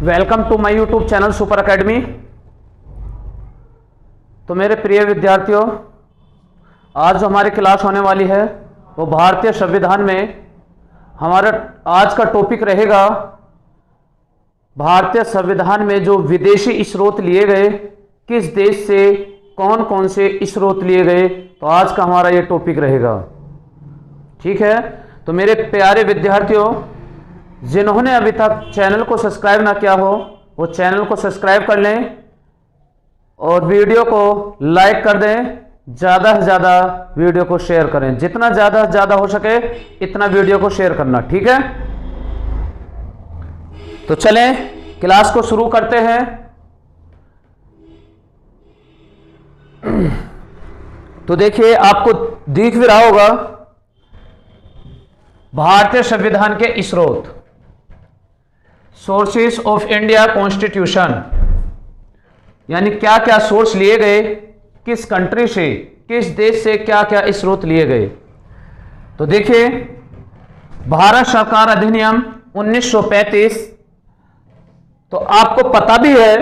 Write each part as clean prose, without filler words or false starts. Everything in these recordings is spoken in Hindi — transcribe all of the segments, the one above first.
Welcome to my YouTube channel Super Academy. तो मेरे प्रिय विद्यार्थियों, आज जो हमारी क्लास होने वाली है वो भारतीय संविधान में हमारा आज का टॉपिक रहेगा भारतीय संविधान में जो विदेशी स्रोत लिए गए, किस देश से कौन कौन से स्रोत लिए गए। तो आज का हमारा ये टॉपिक रहेगा, ठीक है। तो मेरे प्यारे विद्यार्थियों, जिन्होंने अभी तक चैनल को सब्सक्राइब ना किया हो वो चैनल को सब्सक्राइब कर लें और वीडियो को लाइक कर दें। ज़्यादा से ज़्यादा वीडियो को शेयर करें, जितना ज़्यादा से ज़्यादा हो सके इतना वीडियो को शेयर करना, ठीक है। तो चलें क्लास को शुरू करते हैं। तो देखिए, आपको दिख भी रहा होगा भारतीय संविधान के स्रोत, सोर्सेस ऑफ इंडिया कॉन्स्टिट्यूशन, यानी क्या क्या सोर्स लिए गए, किस कंट्री से, किस देश से क्या क्या स्रोत लिए गए। तो देखिए, भारत सरकार अधिनियम 1935, तो आपको पता भी है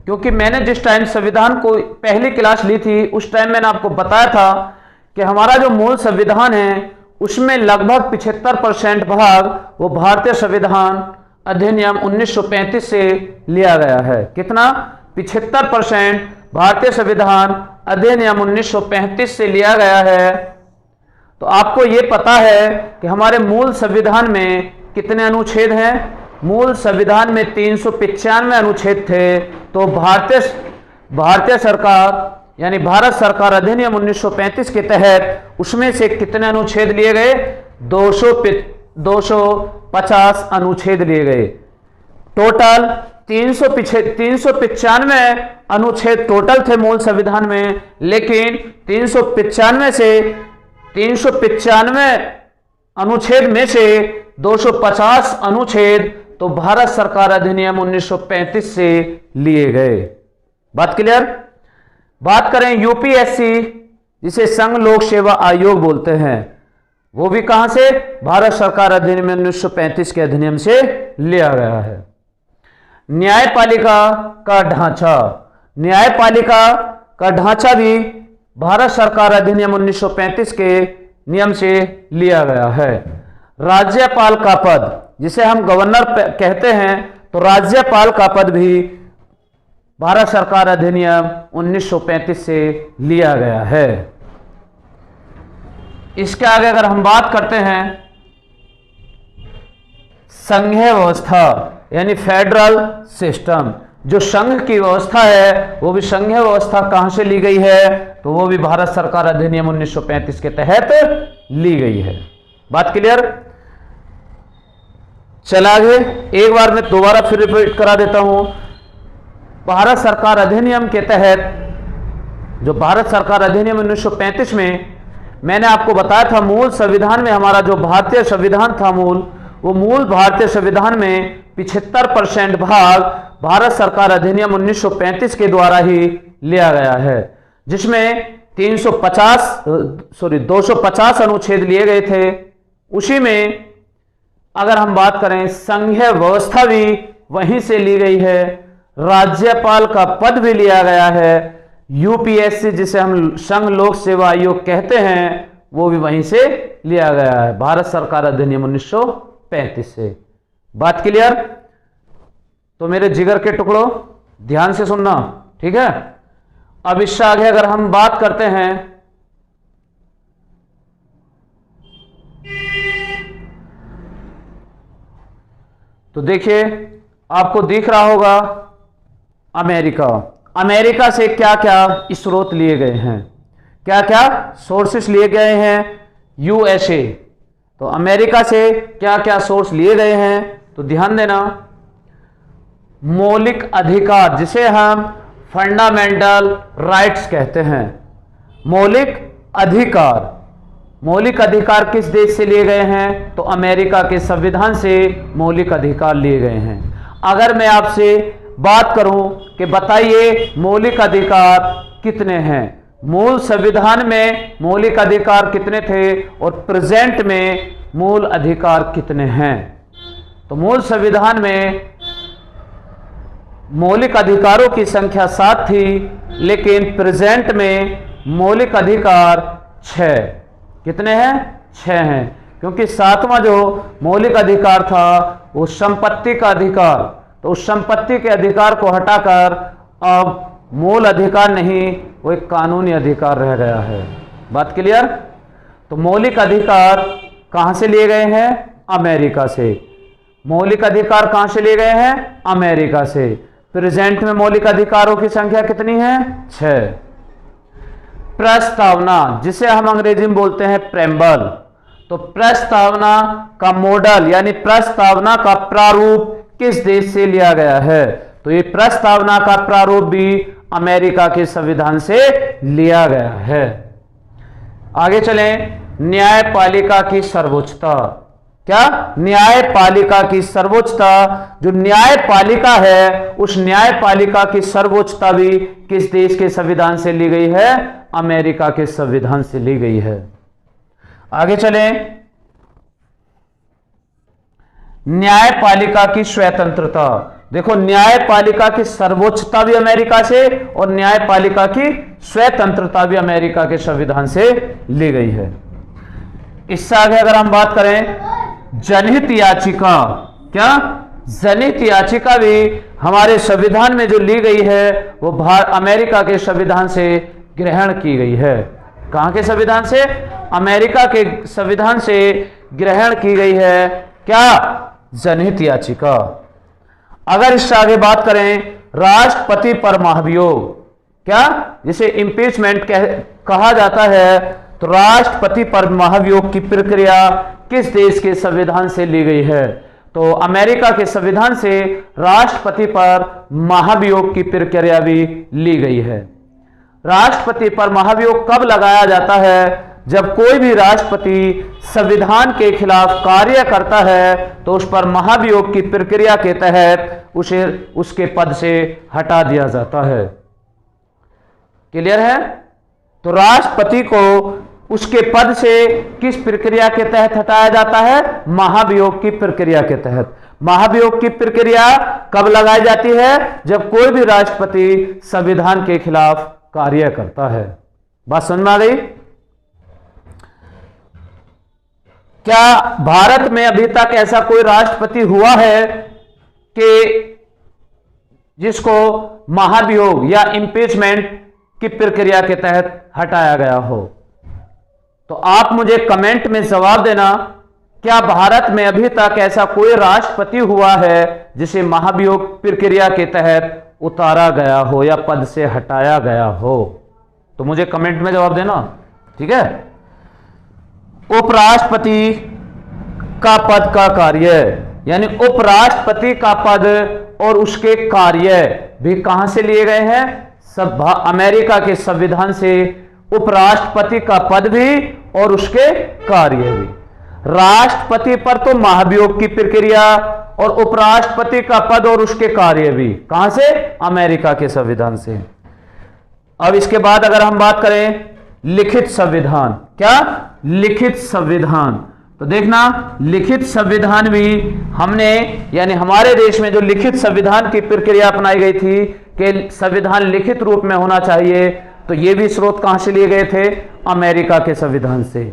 क्योंकि मैंने जिस टाइम संविधान को पहली क्लास ली थी उस टाइम मैंने आपको बताया था कि हमारा जो मूल संविधान है उसमें लगभग 75% भाग वो भारतीय संविधान अधिनियम 1935 से लिया गया है। कितना? 75% भारतीय संविधान अधिनियम 1935 से लिया गया है। तो आपको ये पता है कि हमारे मूल संविधान में कितने अनुच्छेद हैं? मूल संविधान में 395 अनुच्छेद थे। तो भारतीय सरकार यानी भारत सरकार अधिनियम 1935 के तहत उसमें से कितने अनुच्छेद लिए गए? 250 अनुच्छेद लिए गए। टोटल 395 अनुच्छेद टोटल थे मूल संविधान में, लेकिन 395 अनुच्छेद में से 250 अनुच्छेद तो भारत सरकार अधिनियम 1935 से लिए गए। बात क्लियर? बात करें यूपीएससी, जिसे संघ लोक सेवा आयोग बोलते हैं, वो भी कहां से? भारत सरकार अधिनियम 1935 के अधिनियम से लिया गया है। न्यायपालिका का ढांचा, न्यायपालिका का ढांचा भी भारत सरकार अधिनियम 1935 के नियम से लिया गया है। राज्यपाल का पद, जिसे हम गवर्नर कहते हैं, तो राज्यपाल का पद भी भारत सरकार अधिनियम 1935 से लिया गया है। इसके आगे अगर हम बात करते हैं संघीय व्यवस्था यानी फेडरल सिस्टम, जो संघ की व्यवस्था है वो भी संघीय व्यवस्था कहां से ली गई है? तो वो भी भारत सरकार अधिनियम 1935 के तहत ली गई है। बात क्लियर? चला आगे, एक बार मैं दोबारा फिर रिपीट करा देता हूं। भारत सरकार अधिनियम के तहत, जो भारत सरकार अधिनियम 1935 में मैंने आपको बताया था, मूल संविधान में हमारा जो भारतीय संविधान था वो मूल भारतीय संविधान में 75% भाग भारत सरकार अधिनियम 1935 के द्वारा ही लिया गया है, जिसमें 250 अनुच्छेद लिए गए थे। उसी में अगर हम बात करें संघीय व्यवस्था भी वहीं से ली गई है, राज्यपाल का पद भी लिया गया है, यूपीएससी जिसे हम संघ लोक सेवा आयोग कहते हैं वो भी वहीं से लिया गया है, भारत सरकार अधिनियम 1935 से। बात क्लियर? तो मेरे जिगर के टुकड़ों, ध्यान से सुनना, ठीक है। अब इससे आगे अगर हम बात करते हैं तो देखिए, आपको दिख रहा होगा अमेरिका से क्या क्या स्रोत लिए गए हैं, क्या क्या सोर्सेस लिए गए हैं। यूएसए, तो अमेरिका से क्या क्या सोर्स लिए गए हैं? तो ध्यान देना, मौलिक अधिकार, जिसे हम फंडामेंटल राइट्स कहते हैं, मौलिक अधिकार किस देश से लिए गए हैं? तो अमेरिका के संविधान से मौलिक अधिकार लिए गए हैं। अगर मैं आपसे बात करूं कि बताइए मौलिक अधिकार कितने हैं, मूल संविधान में मौलिक अधिकार कितने थे और प्रेजेंट में मूल अधिकार कितने हैं? तो मूल संविधान में मौलिक अधिकारों की संख्या 7 थी, लेकिन प्रेजेंट में मौलिक अधिकार 6। कितने हैं? 6 हैं, क्योंकि 7वां जो मौलिक अधिकार था वो संपत्ति का अधिकार, तो उस संपत्ति के अधिकार को हटाकर अब मूल अधिकार नहीं, वो एक कानूनी अधिकार रह गया है। बात क्लियर? तो मौलिक अधिकार कहां से लिए गए हैं? अमेरिका से। मौलिक अधिकार कहां से लिए गए हैं? अमेरिका से। प्रेजेंट में मौलिक अधिकारों की संख्या कितनी है? 6। प्रस्तावना, जिसे हम अंग्रेजी में बोलते हैं प्रेम्बल, तो प्रस्तावना का मॉडल यानी प्रस्तावना का प्रारूप किस देश से लिया गया है? तो ये प्रस्तावना का प्रारूप भी अमेरिका के संविधान से लिया गया है। आगे चलें। न्यायपालिका की सर्वोच्चता। क्या? न्यायपालिका की सर्वोच्चता। जो न्यायपालिका है उस न्यायपालिका की सर्वोच्चता भी किस देश के संविधान से ली गई है? अमेरिका के संविधान से ली गई है। आगे चलें। न्यायपालिका की स्वतंत्रता। देखो, न्यायपालिका की सर्वोच्चता भी अमेरिका से और न्यायपालिका की स्वतंत्रता भी अमेरिका के संविधान से ली गई है। इससे आगे अगर हम बात करें जनहित याचिका। क्या? जनहित याचिका भी हमारे संविधान में जो ली गई है वो अमेरिका के संविधान से ग्रहण की गई है। कहां के संविधान से? अमेरिका के संविधान से ग्रहण की गई है। क्या? जनहित याचिका। अगर इससे आगे बात करें राष्ट्रपति पर महाभियोग। क्या? जिसे इम्पीचमेंट कहा जाता है, तो राष्ट्रपति पर महाभियोग की प्रक्रिया किस देश के संविधान से ली गई है? तो अमेरिका के संविधान से राष्ट्रपति पर महाभियोग की प्रक्रिया भी ली गई है। राष्ट्रपति पर महाभियोग कब लगाया जाता है? जब कोई भी राष्ट्रपति संविधान के खिलाफ कार्य करता है तो उस पर महाभियोग की प्रक्रिया के तहत उसे उसके पद से हटा दिया जाता है। क्लियर है? तो राष्ट्रपति को उसके पद से किस प्रक्रिया के तहत हटाया जाता है? महाभियोग की प्रक्रिया के तहत। महाभियोग की प्रक्रिया कब लगाई जाती है? जब कोई भी राष्ट्रपति संविधान के खिलाफ कार्य करता है। बात समझ में आ गई? क्या भारत में अभी तक ऐसा कोई राष्ट्रपति हुआ है कि जिसको महाभियोग या इम्पीचमेंट की प्रक्रिया के तहत हटाया गया हो? तो आप मुझे कमेंट में जवाब देना, क्या भारत में अभी तक ऐसा कोई राष्ट्रपति हुआ है जिसे महाभियोग प्रक्रिया के तहत उतारा गया हो या पद से हटाया गया हो? तो मुझे कमेंट में जवाब देना, ठीक है। उपराष्ट्रपति का पद का कार्य, यानी उपराष्ट्रपति का पद और उसके कार्य भी कहां से लिए गए हैं? सब अमेरिका के संविधान से उपराष्ट्रपति का पद भी और उसके कार्य भी। राष्ट्रपति पर तो महाभियोग की प्रक्रिया और उपराष्ट्रपति का पद और उसके कार्य भी कहां से? अमेरिका के संविधान से। अब इसके बाद अगर हम बात करें लिखित संविधान। क्या? लिखित संविधान। तो देखना, लिखित संविधान भी हमने यानी हमारे देश में जो लिखित संविधान की प्रक्रिया अपनाई गई थी कि संविधान लिखित रूप में होना चाहिए, तो ये भी स्रोत कहां से लिए गए थे? अमेरिका के संविधान से।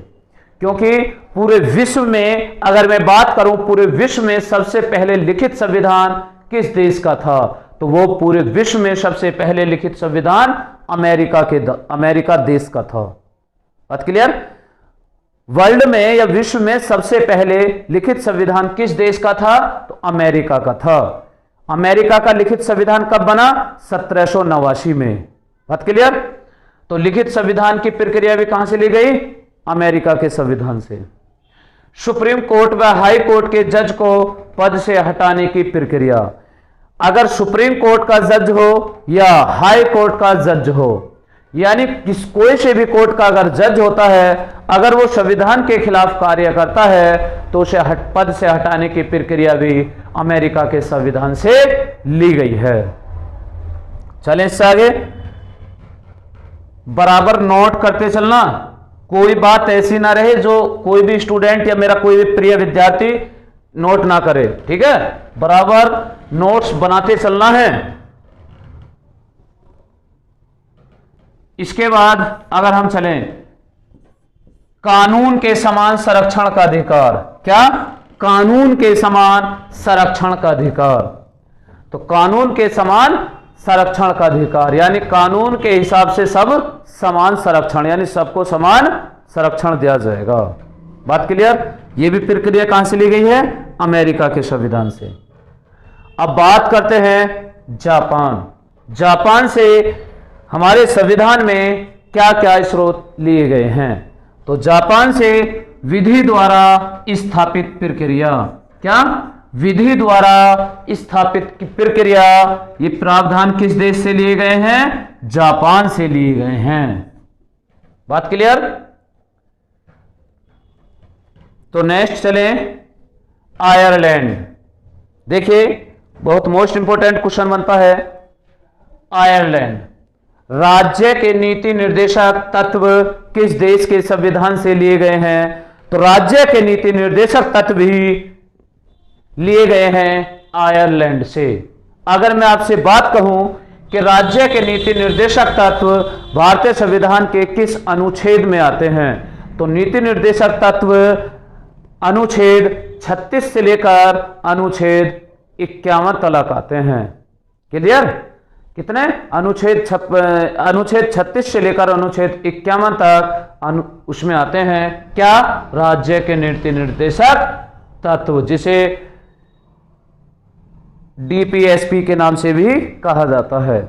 क्योंकि पूरे विश्व में अगर मैं बात करूं, पूरे विश्व में सबसे पहले लिखित संविधान किस देश का था? तो वो पूरे विश्व में सबसे पहले लिखित संविधान अमेरिका देश का था। बात क्लियर? वर्ल्ड में या विश्व में सबसे पहले लिखित संविधान किस देश का था? तो अमेरिका का था। अमेरिका का लिखित संविधान कब बना? 1789 में। बात क्लियर? तो लिखित संविधान की प्रक्रिया भी कहां से ली गई? अमेरिका के संविधान से। सुप्रीम कोर्ट व हाई कोर्ट के जज को पद से हटाने की प्रक्रिया। अगर सुप्रीम कोर्ट का जज हो या हाई कोर्ट का जज हो, यानी कोई से भी कोर्ट का अगर जज होता है, अगर वो संविधान के खिलाफ कार्य करता है तो उसे पद से हटाने की प्रक्रिया भी अमेरिका के संविधान से ली गई है। चलें इससे आगे, बराबर नोट करते चलना, कोई बात ऐसी ना रहे जो कोई भी स्टूडेंट या मेरा कोई भी प्रिय विद्यार्थी नोट ना करे, ठीक है। बराबर नोट्स बनाते चलना है इसके बाद अगर हम चलें, कानून के समान संरक्षण का अधिकार। क्या? कानून के समान संरक्षण का अधिकार। तो कानून के समान संरक्षण का अधिकार यानी कानून के हिसाब से सब समान संरक्षण, यानी सबको समान संरक्षण दिया जाएगा। बात क्लियर? यह भी प्रक्रिया कहां से ली गई है? अमेरिका के संविधान से। अब बात करते हैं जापान। जापान से हमारे संविधान में क्या क्या स्रोत लिए गए हैं? तो जापान से विधि द्वारा स्थापित प्रक्रिया। क्या? विधि द्वारा स्थापित की प्रक्रिया। ये प्रावधान किस देश से लिए गए हैं? जापान से लिए गए हैं। बात क्लियर? तो नेक्स्ट चले, आयरलैंड। देखिए बहुत मोस्ट इंपोर्टेंट क्वेश्चन बनता है। आयरलैंड, राज्य के नीति निर्देशक तत्व किस देश के संविधान से लिए गए हैं? तो राज्य के नीति निर्देशक तत्व भी लिए गए हैं आयरलैंड से। अगर मैं आपसे बात कहूं कि राज्य के नीति निर्देशक तत्व भारतीय संविधान के किस अनुच्छेद में आते हैं, तो नीति निर्देशक तत्व अनुच्छेद 36 से लेकर अनुच्छेद 51 तक आते हैं। क्लियर? कितने? अनुच्छेद 36 से लेकर अनुच्छेद 51 तक उसमें आते हैं। क्या? राज्य के नीति निर्देशक तत्व, जिसे डीपीएसपी के नाम से भी कहा जाता है।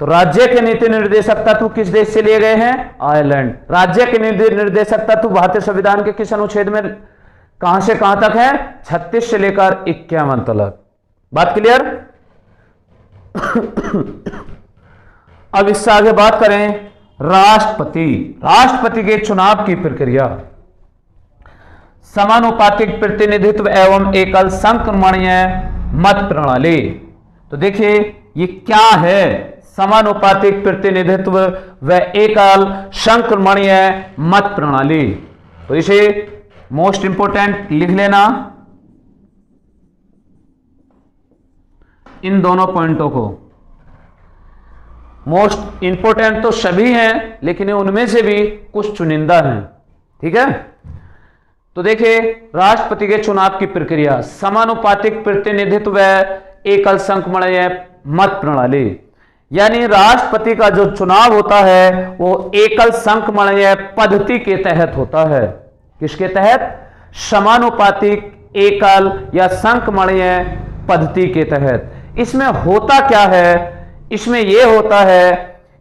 तो राज्य के नीति निर्देशक तत्व किस देश से लिए गए हैं? आयरलैंड। राज्य के नीति निर्देशक तत्व भारतीय संविधान के किस अनुच्छेद में कहां से कहां तक है? 36 से लेकर 51 तक। बात क्लियर? अब इससे आगे बात करें राष्ट्रपति। राष्ट्रपति के चुनाव की प्रक्रिया। समानुपातिक प्रतिनिधित्व एवं एकल संक्रमणीय मत प्रणाली। तो देखिए ये क्या है? समानुपातिक प्रतिनिधित्व व एकल संक्रमणीय मत प्रणाली। तो इसे मोस्ट इंपोर्टेंट लिख लेना, इन दोनों पॉइंटों को। मोस्ट इंपोर्टेंट तो सभी हैं, लेकिन उनमें से भी कुछ चुनिंदा हैं। ठीक है? तो देखिए राष्ट्रपति के चुनाव की प्रक्रिया, समानुपातिक प्रतिनिधित्व व एकल संक्रमणीय मत प्रणाली। यानी राष्ट्रपति का जो चुनाव होता है वो एकल संक्रमणीय पद्धति के तहत होता है। किसके तहत? समानुपातिक, एकल या संक्रमणीय पद्धति के तहत। इसमें होता क्या है? इसमें यह होता है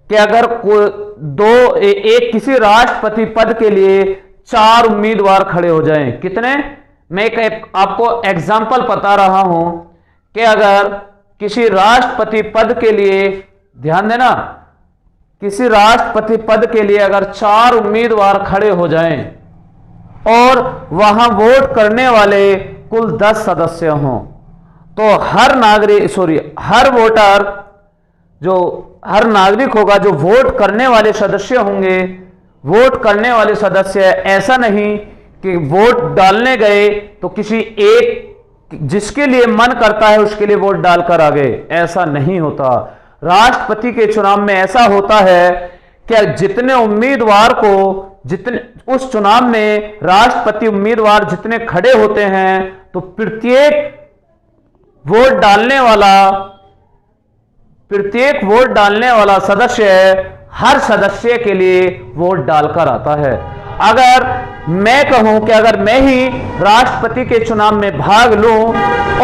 कि अगर एक किसी राष्ट्रपति पद के लिए 4 उम्मीदवार खड़े हो जाएं। कितने? मैं आपको एग्जाम्पल बता रहा हूं कि अगर किसी राष्ट्रपति पद के लिए, ध्यान देना, किसी राष्ट्रपति पद के लिए अगर 4 उम्मीदवार खड़े हो जाएं और वहां वोट करने वाले कुल 10 सदस्य हों, तो हर नागरिक होगा जो वोट करने वाले सदस्य होंगे, वोट करने वाले सदस्य ऐसा नहीं कि वोट डालने गए तो किसी एक जिसके लिए मन करता है उसके लिए वोट डालकर आ गए, ऐसा नहीं होता। राष्ट्रपति के चुनाव में ऐसा होता है कि जितने उम्मीदवार को, जितने उस चुनाव में राष्ट्रपति उम्मीदवार जितने खड़े होते हैं, तो प्रत्येक वोट डालने वाला सदस्य हर सदस्य के लिए वोट डालकर आता है। अगर मैं कहूं कि अगर मैं ही राष्ट्रपति के चुनाव में भाग लूं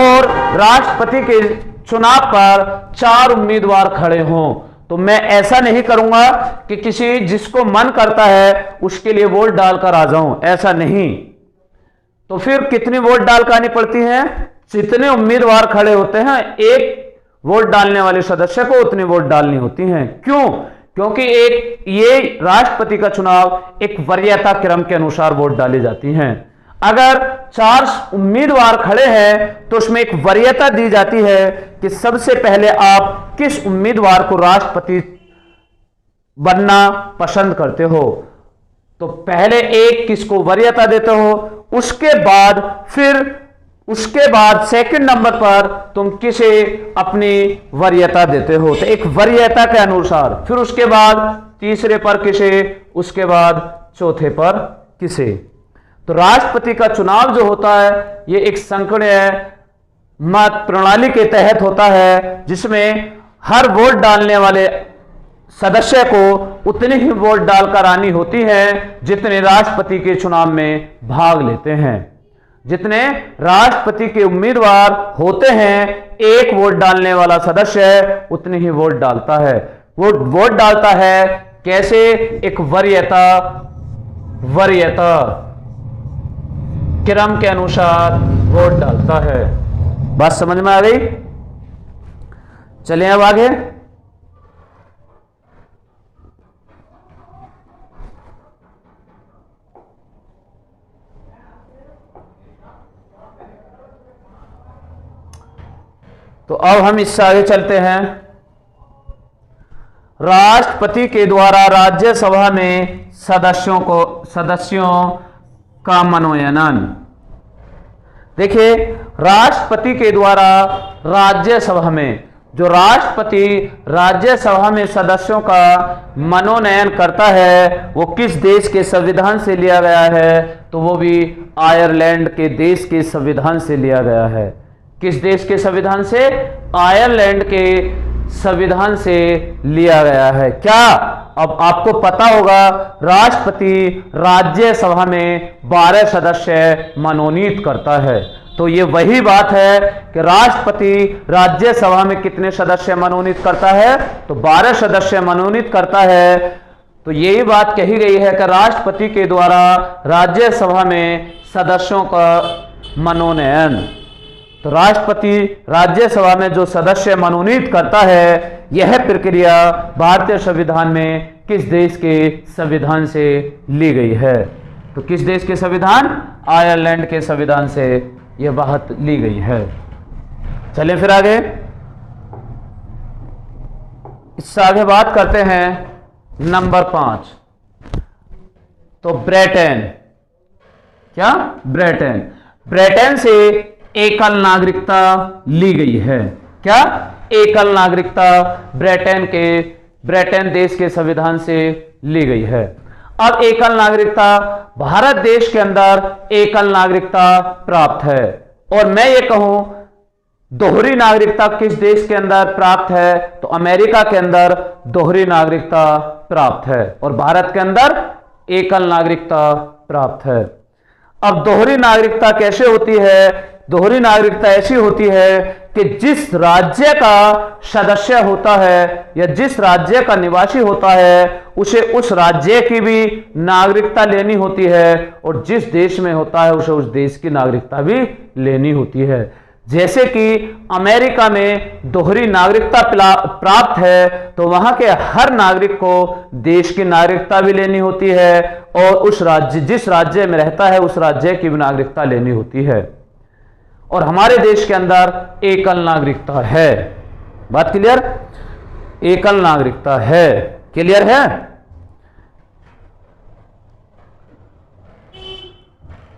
और राष्ट्रपति के चुनाव पर 4 उम्मीदवार खड़े हों, तो मैं ऐसा नहीं करूंगा कि किसी जिसको मन करता है उसके लिए वोट डालकर आ जाऊं, ऐसा नहीं। तो फिर कितनी वोट डालकर आनी पड़ती है? जितने उम्मीदवार खड़े होते हैं एक वोट डालने वाले सदस्य को उतनी वोट डालनी होती हैं। क्यों? क्योंकि ये राष्ट्रपति का चुनाव एक वरीयता क्रम के अनुसार वोट डाली जाती हैं। अगर 4 उम्मीदवार खड़े हैं तो उसमें एक वरीयता दी जाती है कि सबसे पहले आप किस उम्मीदवार को राष्ट्रपति बनना पसंद करते हो। तो पहले एक किसको वरीयता देते हो, उसके बाद फिर उसके बाद सेकंड नंबर पर तुम किसे अपनी वरीयता देते हो, तो एक वरीयता के अनुसार, फिर उसके बाद तीसरे पर किसे, उसके बाद चौथे पर किसे। तो राष्ट्रपति का चुनाव जो होता है ये एक संकीर्ण मत प्रणाली के तहत होता है, जिसमें हर वोट डालने वाले सदस्य को उतनी ही वोट डालकर आनी होती है जितने राष्ट्रपति के चुनाव में भाग लेते हैं। जितने राष्ट्रपति के उम्मीदवार होते हैं, एक वोट डालने वाला सदस्य उतनी ही वोट डालता है। वो वोट डालता है कैसे, एक वरीयता क्रम के अनुसार वोट डालता है। बात समझ में आ गई? चलिए अब आगे। तो अब हम इससे आगे चलते हैं। राष्ट्रपति के द्वारा राज्यसभा में सदस्यों का मनोनयन। देखिए, राष्ट्रपति के द्वारा राज्यसभा में, जो राष्ट्रपति राज्यसभा में सदस्यों का मनोनयन करता है वो किस देश के संविधान से लिया गया है, तो वो भी आयरलैंड के देश के संविधान से लिया गया है। किस देश के संविधान से? आयरलैंड के संविधान से लिया गया है। क्या अब आपको पता होगा, राष्ट्रपति राज्यसभा में 12 सदस्य मनोनीत करता है। तो ये वही बात है कि राष्ट्रपति राज्यसभा में कितने सदस्य मनोनीत करता है, तो 12 सदस्य मनोनीत करता है। तो यही बात कही गई है कि राष्ट्रपति के द्वारा राज्यसभा में सदस्यों का मनोनयन। तो राष्ट्रपति राज्यसभा में जो सदस्य मनोनीत करता है, यह प्रक्रिया भारतीय संविधान में किस देश के संविधान से ली गई है, तो किस देश के संविधान? आयरलैंड के संविधान से यह बात ली गई है। चलिए फिर आगे, इससे आगे बात करते हैं नंबर 5। तो ब्रिटेन, क्या? ब्रिटेन से एकल नागरिकता ली गई है। क्या? एकल नागरिकता ब्रिटेन देश के संविधान से ली गई है। अब एकल नागरिकता, भारत देश के अंदर एकल नागरिकता प्राप्त है। और मैं ये कहूं, दोहरी नागरिकता किस देश के अंदर प्राप्त है, तो अमेरिका के अंदर दोहरी नागरिकता प्राप्त है, और भारत के अंदर एकल नागरिकता प्राप्त है। अब दोहरी नागरिकता कैसे होती है? दोहरी नागरिकता ऐसी होती है कि जिस राज्य का सदस्य होता है या जिस राज्य का निवासी होता है, उसे उस राज्य की भी नागरिकता लेनी होती है, और जिस देश में होता है उसे उस देश की नागरिकता भी लेनी होती है। जैसे कि अमेरिका में दोहरी नागरिकता प्राप्त है, तो वहां के हर नागरिक को देश की नागरिकता भी लेनी होती है, और उस राज्य, जिस राज्य में रहता है उस राज्य की भी नागरिकता लेनी होती है। और हमारे देश के अंदर एकल नागरिकता है। बात क्लियर? एकल नागरिकता है। क्लियर है?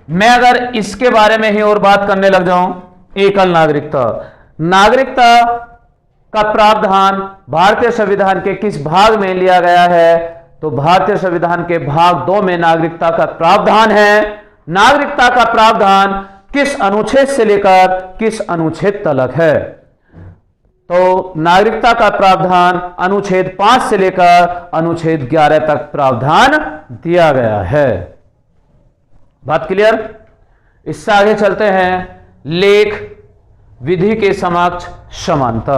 मैं अगर इसके बारे में ही और बात करने लग जाऊं, एकल नागरिकता का प्रावधान भारतीय संविधान के किस भाग में लिया गया है, तो भारतीय संविधान के भाग 2 में नागरिकता का प्रावधान है। नागरिकता का प्रावधान किस अनुच्छेद से लेकर किस अनुच्छेद तक है, तो नागरिकता का प्रावधान अनुच्छेद 5 से लेकर अनुच्छेद 11 तक प्रावधान दिया गया है। बात क्लियर? इससे आगे चलते हैं। लेख विधि के समक्ष समानता।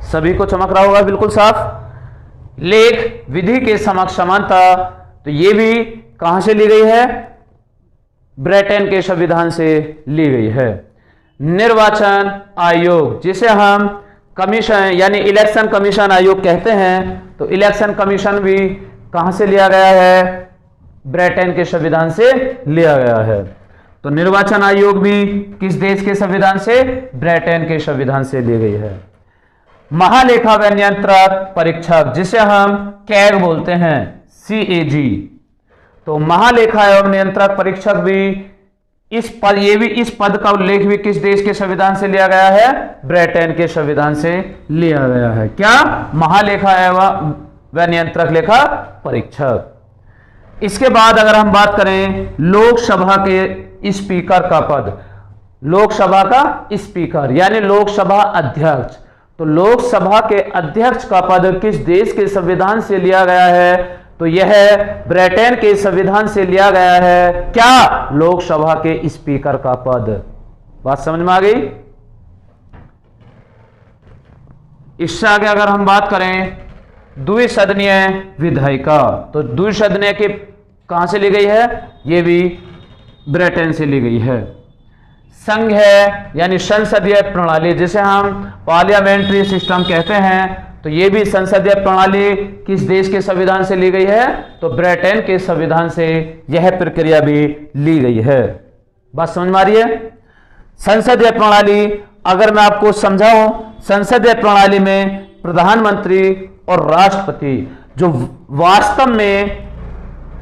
सभी को चमक रहा होगा बिल्कुल साफ। लेख विधि के समक्ष समानता, तो ये भी कहां से ली गई है? ब्रिटेन के संविधान से ली गई है। निर्वाचन आयोग, जिसे हम कमीशन यानी इलेक्शन कमीशन आयोग कहते हैं, तो इलेक्शन कमीशन भी कहां से लिया गया है? ब्रिटेन के संविधान से लिया गया है। तो निर्वाचन आयोग भी किस देश के संविधान से? ब्रिटेन के संविधान से ली गई है। महालेखा व नियंत्रक परीक्षक, जिसे हम कैग बोलते हैं, CAG, तो महालेखा एवं नियंत्रक परीक्षक भी इस पद का उल्लेख भी किस देश के संविधान से लिया गया है? ब्रिटेन के संविधान से लिया गया है। क्या? महालेखा एवं व नियंत्रक लेखा परीक्षक। इसके बाद अगर हम बात करें लोकसभा के स्पीकर का पद, लोकसभा का स्पीकर यानी लोकसभा अध्यक्ष, तो लोकसभा के अध्यक्ष का पद किस देश के संविधान से लिया गया है? तो यह ब्रिटेन के संविधान से लिया गया है। क्या? लोकसभा के स्पीकर का पद। बात समझ में आ गई? इससे आगे अगर हम बात करें द्विसदनीय विधायिका, तो द्विसदनीय के कहां से ली गई है? ये भी ब्रिटेन से ली गई है। संघ है यानी संसदीय प्रणाली, जिसे हम पार्लियामेंट्री सिस्टम कहते हैं, तो ये भी संसदीय प्रणाली किस देश के संविधान से ली गई है? तो ब्रिटेन के संविधान से यह प्रक्रिया भी ली गई है। बात समझ में आ रही है? संसदीय प्रणाली अगर मैं आपको समझाऊं, संसदीय प्रणाली में प्रधानमंत्री और राष्ट्रपति जो वास्तव में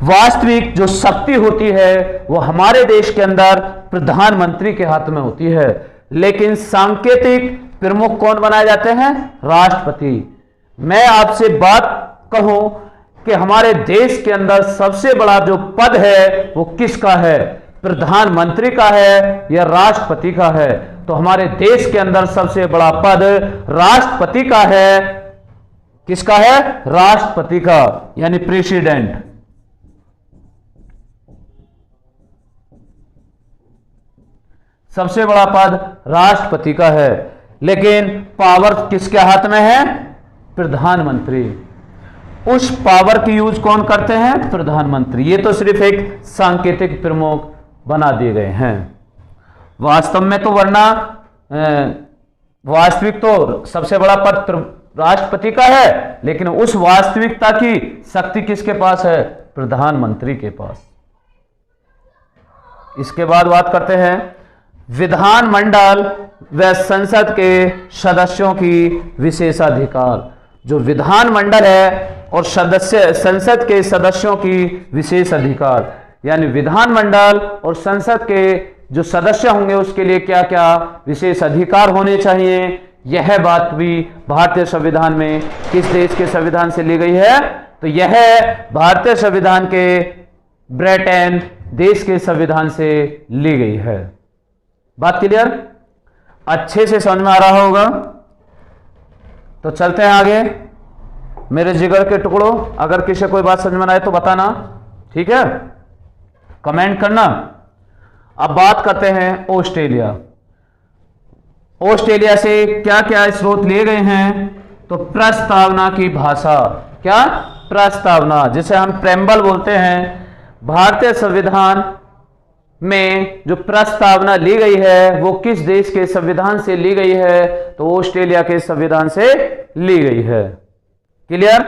वास्तविक जो शक्ति होती है वो हमारे देश के अंदर प्रधानमंत्री के हाथ में होती है, लेकिन सांकेतिक प्रमुख कौन बनाए जाते हैं? राष्ट्रपति। मैं आपसे बात कहूं कि हमारे देश के अंदर सबसे बड़ा जो पद है वो किसका है? प्रधानमंत्री का है या राष्ट्रपति का है? तो हमारे देश के अंदर सबसे बड़ा पद राष्ट्रपति का है। किसका है? राष्ट्रपति का, यानी प्रेसिडेंट। सबसे बड़ा पद राष्ट्रपति का है, लेकिन पावर किसके हाथ में है? प्रधानमंत्री। उस पावर की यूज कौन करते हैं? प्रधानमंत्री। ये तो सिर्फ एक सांकेतिक प्रमुख बना दिए गए हैं। वास्तव में तो वरना वास्तविक तो सबसे बड़ा पद राष्ट्रपति का है, लेकिन उस वास्तविकता की शक्ति किसके पास है? प्रधानमंत्री के पास। इसके बाद बात करते हैं विधानमंडल व संसद के सदस्यों की विशेषाधिकार। जो विधानमंडल है और संसद के सदस्यों की विशेष अधिकार, यानी विधानमंडल और संसद के जो सदस्य होंगे उसके लिए क्या क्या विशेष अधिकार होने चाहिए, यह बात भी भारतीय संविधान में किस देश के संविधान से ली गई है? तो यह भारतीय संविधान के ब्रिटेन देश के संविधान से ली गई है। बात क्लियर? अच्छे से समझ में आ रहा होगा। तो चलते हैं आगे। मेरे जिगर के टुकड़ों, अगर किसी कोई बात समझ में आए तो बताना, ठीक है? कमेंट करना। अब बात करते हैं ऑस्ट्रेलिया। ऑस्ट्रेलिया से क्या क्या स्रोत लिए गए हैं? तो प्रस्तावना की भाषा। क्या? प्रस्तावना, जिसे हम प्रेम्बल बोलते हैं। भारतीय संविधान में जो प्रस्तावना ली गई है वो किस देश के संविधान से ली गई है? तो ऑस्ट्रेलिया के संविधान से ली गई है। क्लियर?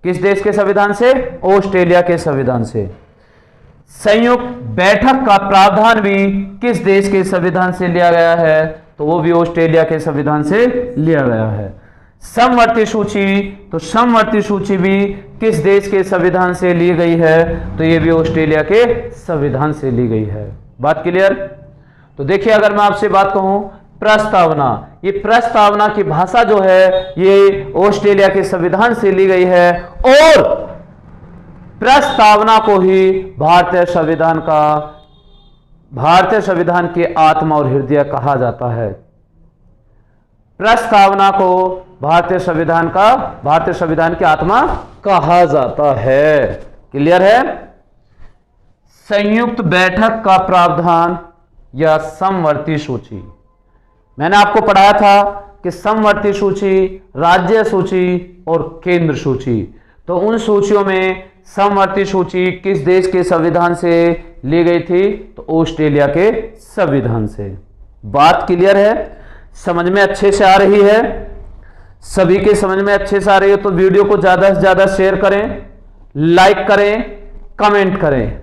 किस देश के संविधान से? ऑस्ट्रेलिया के संविधान से। संयुक्त बैठक का प्रावधान भी किस देश के संविधान से लिया गया है? तो वो भी ऑस्ट्रेलिया के संविधान से लिया गया है। समवर्ती सूची, तो समवर्ती सूची भी किस देश के संविधान से ली गई है? तो ये भी ऑस्ट्रेलिया के संविधान से ली गई है। बात क्लियर? तो देखिए, अगर मैं आपसे बात कहूं प्रस्तावना, ये प्रस्तावना की भाषा जो है ये ऑस्ट्रेलिया के संविधान से ली गई है, और प्रस्तावना को ही भारतीय संविधान की आत्मा और हृदय कहा जाता है। प्रस्तावना को भारतीय संविधान की आत्मा कहा जाता है। क्लियर है? संयुक्त बैठक का प्रावधान या समवर्ती सूची। मैंने आपको पढ़ाया था कि समवर्ती सूची, राज्य सूची और केंद्र सूची। तो उन सूचियों में समवर्ती सूची किस देश के संविधान से ली गई थी? तो ऑस्ट्रेलिया के संविधान से। बात क्लियर है? समझ में अच्छे से आ रही है? सभी के समझ में अच्छे से आ रही है तो वीडियो को ज्यादा से ज्यादा शेयर करें, लाइक करें, कमेंट करें,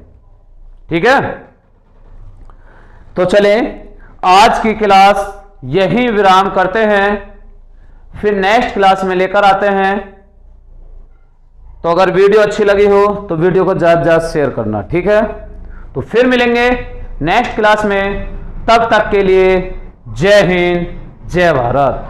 ठीक है? तो चलें, आज की क्लास यही विराम करते हैं, फिर नेक्स्ट क्लास में लेकर आते हैं। तो अगर वीडियो अच्छी लगी हो तो वीडियो को ज्यादा से ज्यादा शेयर करना, ठीक है? तो फिर मिलेंगे नेक्स्ट क्लास में। तब तक के लिए जय हिंद, जय भारत।